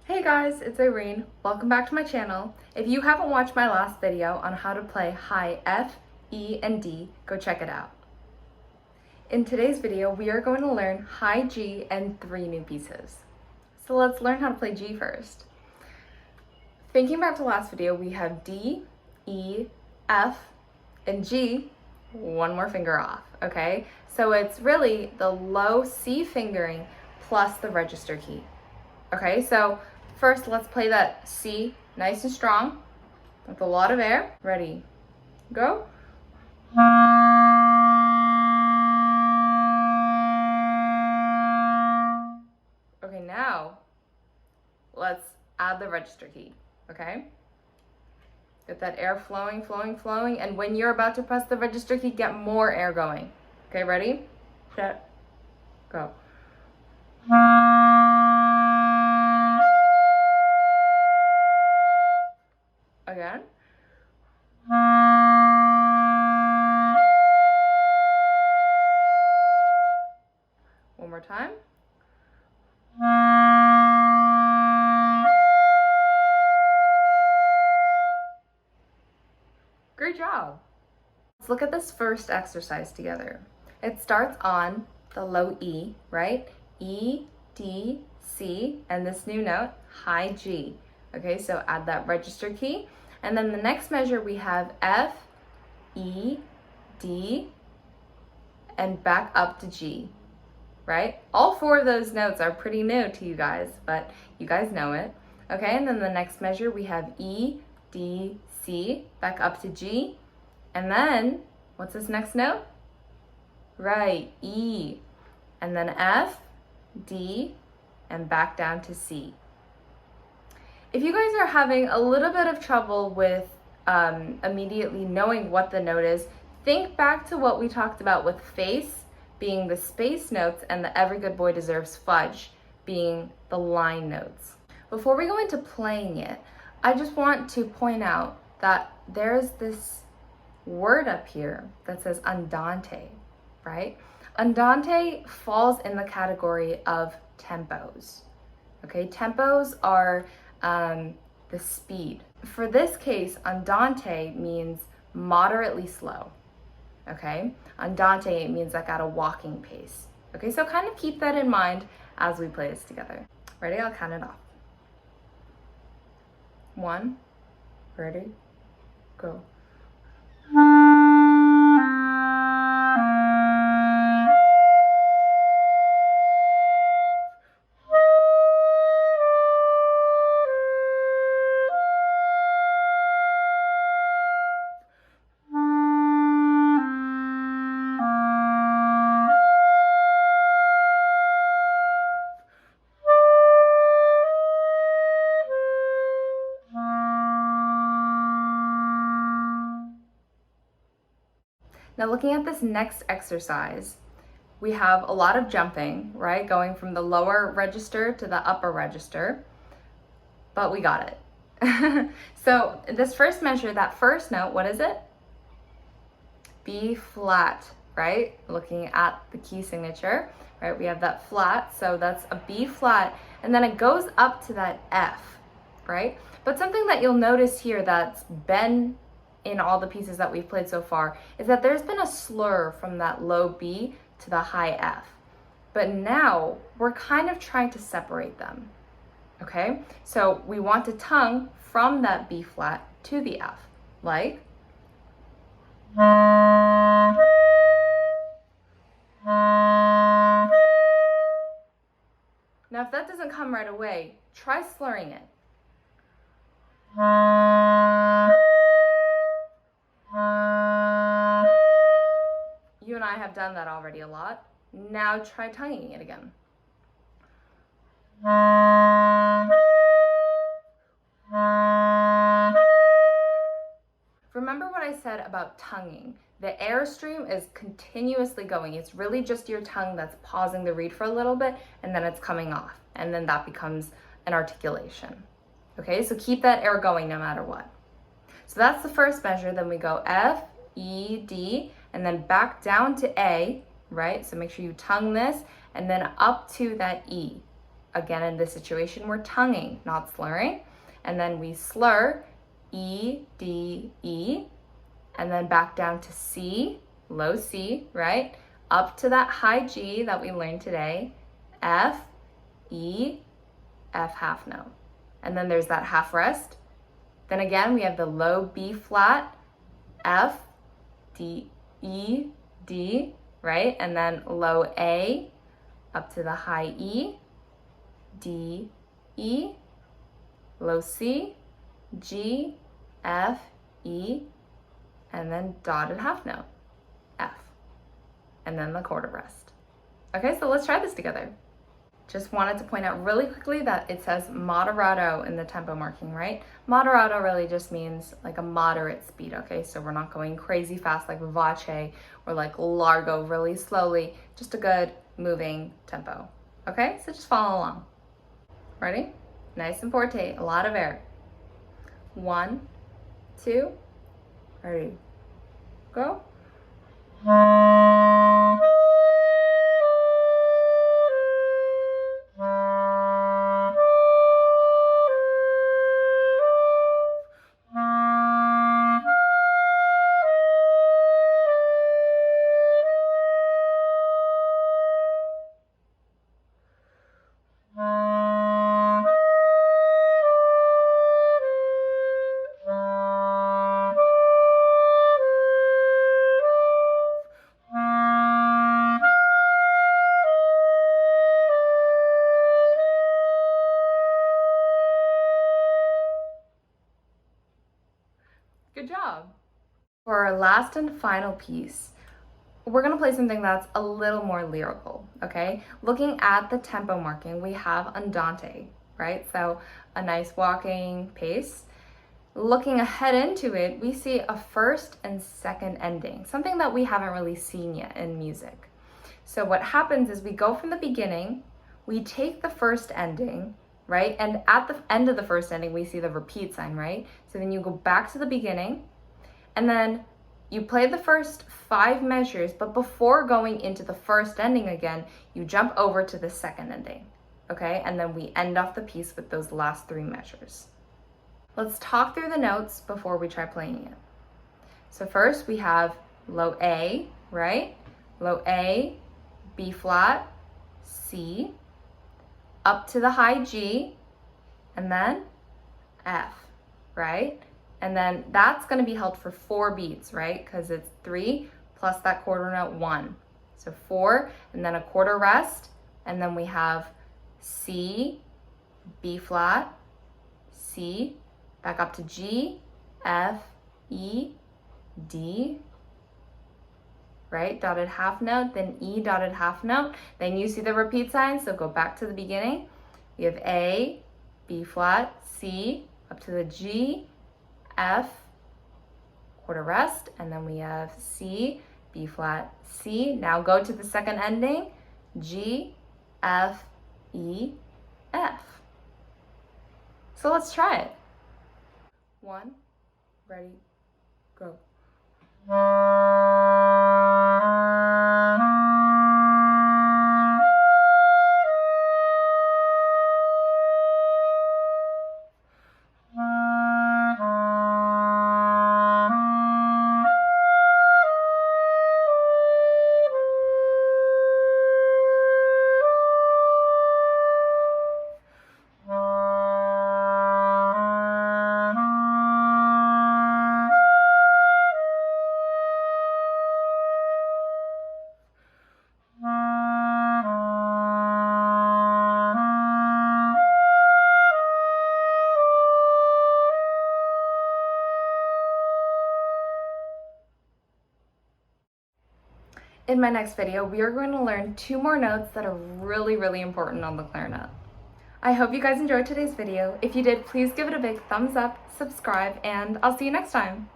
Hey guys, it's Irene. Welcome back to my channel. If you haven't watched my last video on how to play high F, E, and D, go check it out. In today's video, we are going to learn high G and 3 new pieces. So let's learn how to play G first. Thinking back to last video, we have D, E, F, and G, one more finger off, okay? So it's really the low C fingering plus the register key. Okay, so first let's play that C nice and strong with a lot of air. Ready, go. Okay, now let's add the register key, okay? Get that air flowing, flowing, flowing, and when you're about to press the register key, get more air going. Okay, ready, set, go. Again. One more time. Great job. Let's look at this first exercise together. It starts on the low E, right? E, D, C, and this new note, high G. Okay, so add that register key. And then the next measure we have F, E, D, and back up to G, right? All 4 of those notes are pretty new to you guys, but you guys know it. Okay, and then the next measure we have E, D, C, back up to G. And then, what's this next note? Right, E. And then F, D, and back down to C. If you guys are having a little bit of trouble with immediately knowing what the note is, think back to what we talked about with face being the space notes and the Every Good Boy Deserves Fudge being the line notes. Before we go into playing it, I just want to point out that there's this word up here that says andante, right? Andante falls in the category of tempos. Okay, tempos are the speed. For this case, andante means moderately slow. Okay, andante means like at a walking pace. Okay, so kind of keep that in mind as we play this together. Ready? I'll count it off. 1, ready, go. Now looking at this next exercise, we have a lot of jumping, right? Going from the lower register to the upper register, but we got it. So this first measure, that first note, what is it? B flat, right? Looking at the key signature, right? We have that flat, so that's a B flat, and then it goes up to that F, right? But something that you'll notice here that's been in all the pieces that we've played so far is that there's been a slur from that low B to the high F. But now we're kind of trying to separate them, okay? So we want to tongue from that B flat to the F, like. Now if that doesn't come right away, try slurring it. You and I have done that already a lot. Now try tonguing it again. Remember what I said about tonguing. The airstream is continuously going. It's really just your tongue that's pausing the reed for a little bit and then it's coming off. And then that becomes an articulation. Okay, so keep that air going no matter what. So that's the first measure. Then we go F, E, D, and then back down to A, right? So make sure you tongue this, and then up to that E. again, in this situation, we're tonguing, not slurring. And then we slur, E, D, E, and then back down to C, low C, right? Up to that high G that we learned today, F, E, F half note. And then there's that half rest. Then again, we have the low B flat, F, D, E, D, right? And then low A, up to the high E, D, E, low C, G, F, E, and then dotted half note, F, and then the quarter rest. Okay, so let's try this together. Just wanted to point out really quickly that it says moderato in the tempo marking, right? Moderato really just means like a moderate speed, okay? So we're not going crazy fast like vivace or like largo really slowly, just a good moving tempo, okay? So just follow along. Ready? Nice and forte, a lot of air. 1, 2, ready, go. Good job. For our last and final piece, we're gonna play something that's a little more lyrical, okay? Looking at the tempo marking, we have andante, right? So a nice walking pace. Looking ahead into it, we see a first and second ending, something that we haven't really seen yet in music. So what happens is we go from the beginning, we take the first ending, right? And at the end of the first ending, we see the repeat sign, right? So then you go back to the beginning, and then you play the first 5 measures, but before going into the first ending again, you jump over to the second ending, okay? And then we end off the piece with those last 3 measures. Let's talk through the notes before we try playing it. So first we have low A, right? Low A, B flat, C, up to the high G, and then F, right? And then that's gonna be held for 4 beats, right? Because it's 3 plus that quarter note 1. So 4, and then a quarter rest, and then we have C, B flat, C, back up to G, F, E, D, right? Dotted half note, then E dotted half note. Then you see the repeat sign, so go back to the beginning. We have A, B flat, C, up to the G, F, quarter rest, and then we have C, B flat, C. Now go to the second ending, G, F, E, F. So let's try it. 1, ready, go. In my next video, we are going to learn 2 more notes that are really, really important on the clarinet. I hope you guys enjoyed today's video. If you did, please give it a big thumbs up, subscribe, and I'll see you next time.